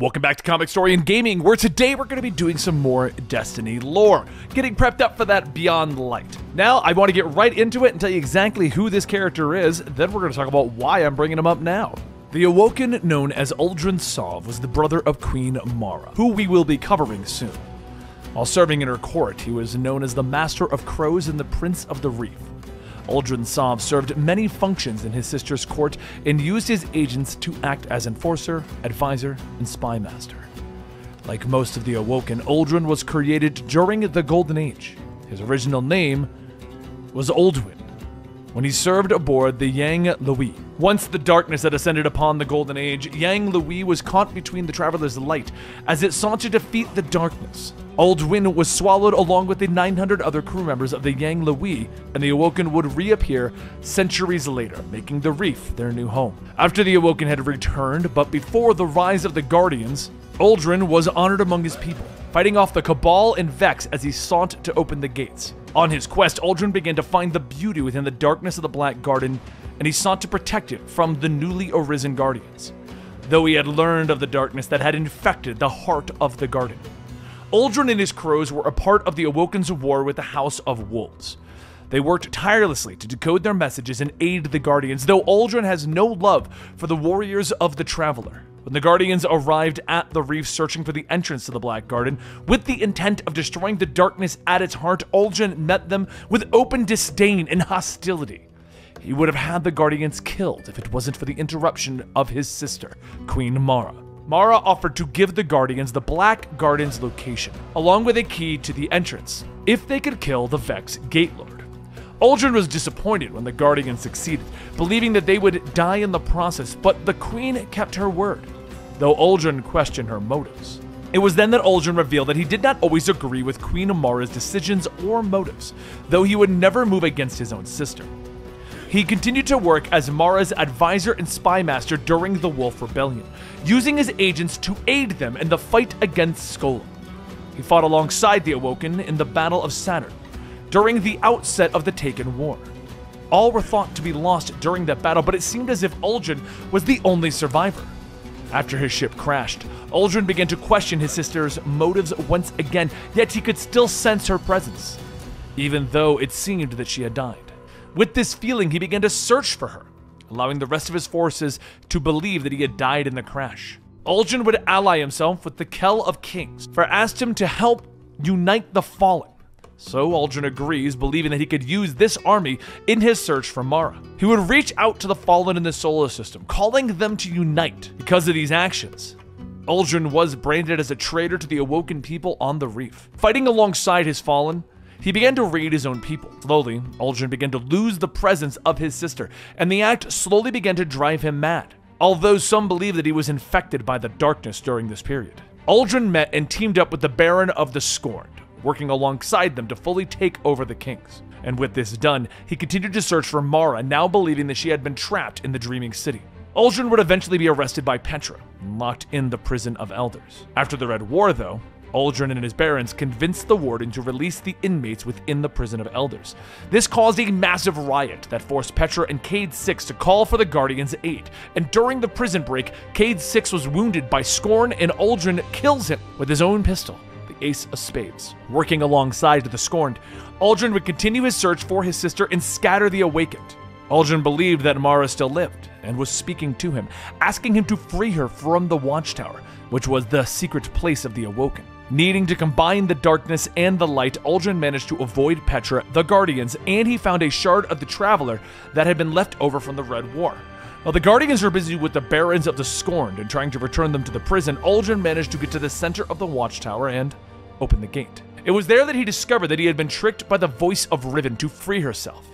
Welcome back to Comicstorian Gaming, where today we're going to be doing some more Destiny lore, getting prepped up for that Beyond Light. Now, I want to get right into it and tell you exactly who this character is, then we're going to talk about why I'm bringing him up now. The Awoken, known as Uldren Sov, was the brother of Queen Mara, who we will be covering soon. While serving in her court, he was known as the Master of Crows and the Prince of the Reef. Uldren Sov served many functions in his sister's court and used his agents to act as enforcer, advisor, and spy master. Like most of the Awoken, Uldren was created during the Golden Age. His original name was Uldren, when he served aboard the Yang Louis. Once the darkness had ascended upon the Golden Age, Yang Louis was caught between the Traveler's Light as it sought to defeat the darkness. Uldren was swallowed along with the 900 other crew members of the Yang Louis, and the Awoken would reappear centuries later, making the Reef their new home. After the Awoken had returned, but before the rise of the Guardians, Uldren was honored among his people, fighting off the Cabal and Vex as he sought to open the gates. On his quest, Uldren began to find the beauty within the darkness of the Black Garden, and he sought to protect it from the newly arisen Guardians, though he had learned of the darkness that had infected the heart of the Garden. Uldren and his crows were a part of the Awoken's war with the House of Wolves. They worked tirelessly to decode their messages and aid the Guardians, though Uldren has no love for the warriors of the Traveler. When the Guardians arrived at the Reef searching for the entrance to the Black Garden, with the intent of destroying the darkness at its heart, Uldren met them with open disdain and hostility. He would have had the Guardians killed if it wasn't for the interruption of his sister, Queen Mara. Mara offered to give the Guardians the Black Garden's location, along with a key to the entrance, if they could kill the Vex Gatelord. Uldren was disappointed when the Guardians succeeded, believing that they would die in the process, but the Queen kept her word, though Uldren questioned her motives. It was then that Uldren revealed that he did not always agree with Queen Mara's decisions or motives, though he would never move against his own sister. He continued to work as Mara's advisor and spy master during the Wolf Rebellion, using his agents to aid them in the fight against Skola. He fought alongside the Awoken in the Battle of Saturn, during the outset of the Taken War. All were thought to be lost during that battle, but it seemed as if Uldren was the only survivor. After his ship crashed, Uldren began to question his sister's motives once again, yet he could still sense her presence, even though it seemed that she had died. With this feeling, he began to search for her, allowing the rest of his forces to believe that he had died in the crash. Uldren would ally himself with the Kell of Kings, for asked him to help unite the fallen. So Uldren agrees, believing that he could use this army in his search for Mara. He would reach out to the fallen in the solar system, calling them to unite. Because of these actions, Uldren was branded as a traitor to the Awoken people on the Reef. Fighting alongside his fallen, he began to raid his own people. Slowly, Uldren began to lose the presence of his sister, and the act slowly began to drive him mad, although some believe that he was infected by the darkness during this period. Uldren met and teamed up with the Baron of the Scorned, working alongside them to fully take over the kings. And with this done, he continued to search for Mara, now believing that she had been trapped in the Dreaming City. Uldren would eventually be arrested by Petra and locked in the Prison of Elders. After the Red War, though, Uldren and his barons convinced the warden to release the inmates within the Prison of Elders. This caused a massive riot that forced Petra and Cade Six to call for the Guardians' aid, and during the prison break, Cade Six was wounded by Scorn and Uldren kills him with his own pistol, the Ace of Spades. Working alongside the Scorned, Uldren would continue his search for his sister and scatter the Awakened. Uldren believed that Mara still lived and was speaking to him, asking him to free her from the Watchtower, which was the secret place of the Awoken. Needing to combine the darkness and the light, Uldren managed to avoid Petra, the Guardians, and he found a shard of the Traveler that had been left over from the Red War. While the Guardians were busy with the Barons of the Scorned and trying to return them to the prison, Uldren managed to get to the center of the Watchtower and open the gate. It was there that he discovered that he had been tricked by the voice of Riven to free herself.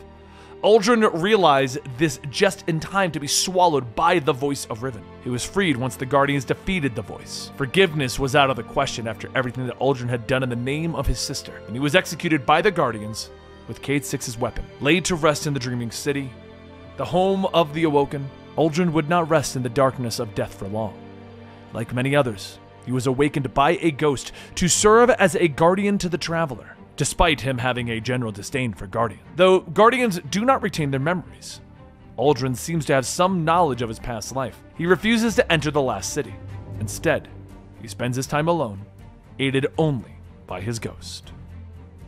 Uldren realized this just in time to be swallowed by the voice of Riven. He was freed once the Guardians defeated the voice. Forgiveness was out of the question after everything that Uldren had done in the name of his sister, and he was executed by the Guardians with Cade Six's weapon. Laid to rest in the Dreaming City, the home of the Awoken, Uldren would not rest in the darkness of death for long. Like many others, he was awakened by a ghost to serve as a guardian to the Traveler, despite him having a general disdain for Guardian. Though Guardians do not retain their memories, Uldren seems to have some knowledge of his past life. He refuses to enter the Last City. Instead, he spends his time alone, aided only by his ghost.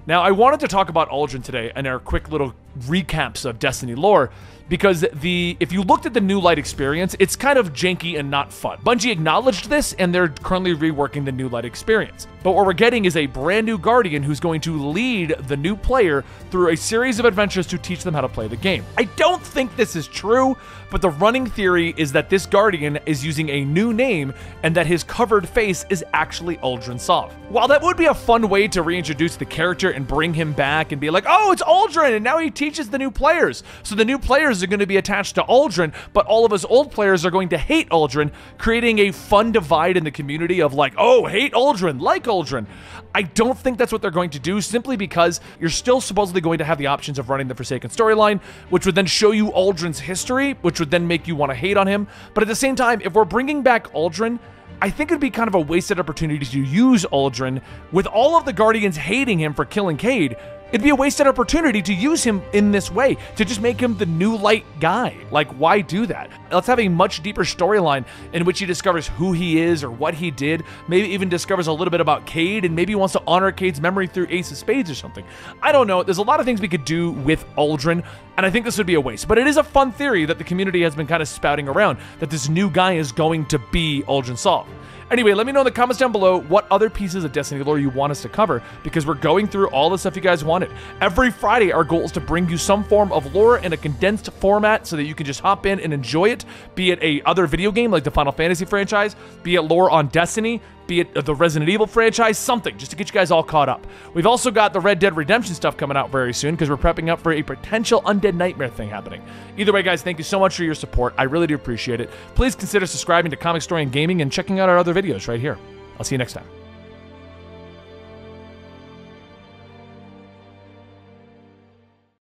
Now, I wanted to talk about Uldren today in our quick little recaps of Destiny lore, because if you looked at the New Light experience, it's kind of janky and not fun. Bungie acknowledged this, and they're currently reworking the New Light experience. But what we're getting is a brand new Guardian who's going to lead the new player through a series of adventures to teach them how to play the game. I don't think this is true, but the running theory is that this Guardian is using a new name and that his covered face is actually Uldren Sov. While that would be a fun way to reintroduce the character and bring him back and be like, oh, it's Uldren, and now he teaches the new players. So the new players are going to be attached to Uldren, but all of us old players are going to hate Uldren, creating a fun divide in the community of like, oh, hate Uldren, like Uldren. I don't think that's what they're going to do, simply because you're still supposedly going to have the options of running the Forsaken storyline, which would then show you Uldren's history, which would then make you want to hate on him. But at the same time, if we're bringing back Uldren, I think it'd be kind of a wasted opportunity to use Uldren with all of the Guardians hating him for killing Cayde. It'd be a wasted opportunity to use him in this way, to just make him the New Light guy. Like, why do that? Let's have a much deeper storyline in which he discovers who he is or what he did, maybe even discovers a little bit about Cayde, and maybe wants to honor Cayde's memory through Ace of Spades or something. I don't know. There's a lot of things we could do with Uldren, and I think this would be a waste. But it is a fun theory that the community has been kind of spouting around, that this new guy is going to be Uldren Sov. Anyway, let me know in the comments down below what other pieces of Destiny lore you want us to cover, because we're going through all the stuff you guys wanted. Every Friday, our goal is to bring you some form of lore in a condensed format so that you can just hop in and enjoy it, be it a other video game like the Final Fantasy franchise, be it lore on Destiny, be it the Resident Evil franchise, something, just to get you guys all caught up. We've also got the Red Dead Redemption stuff coming out very soon, because we're prepping up for a potential Undead Nightmare thing happening. Either way, guys, thank you so much for your support. I really do appreciate it. Please consider subscribing to Comicstorian Gaming and checking out our other videos right here. I'll see you next time.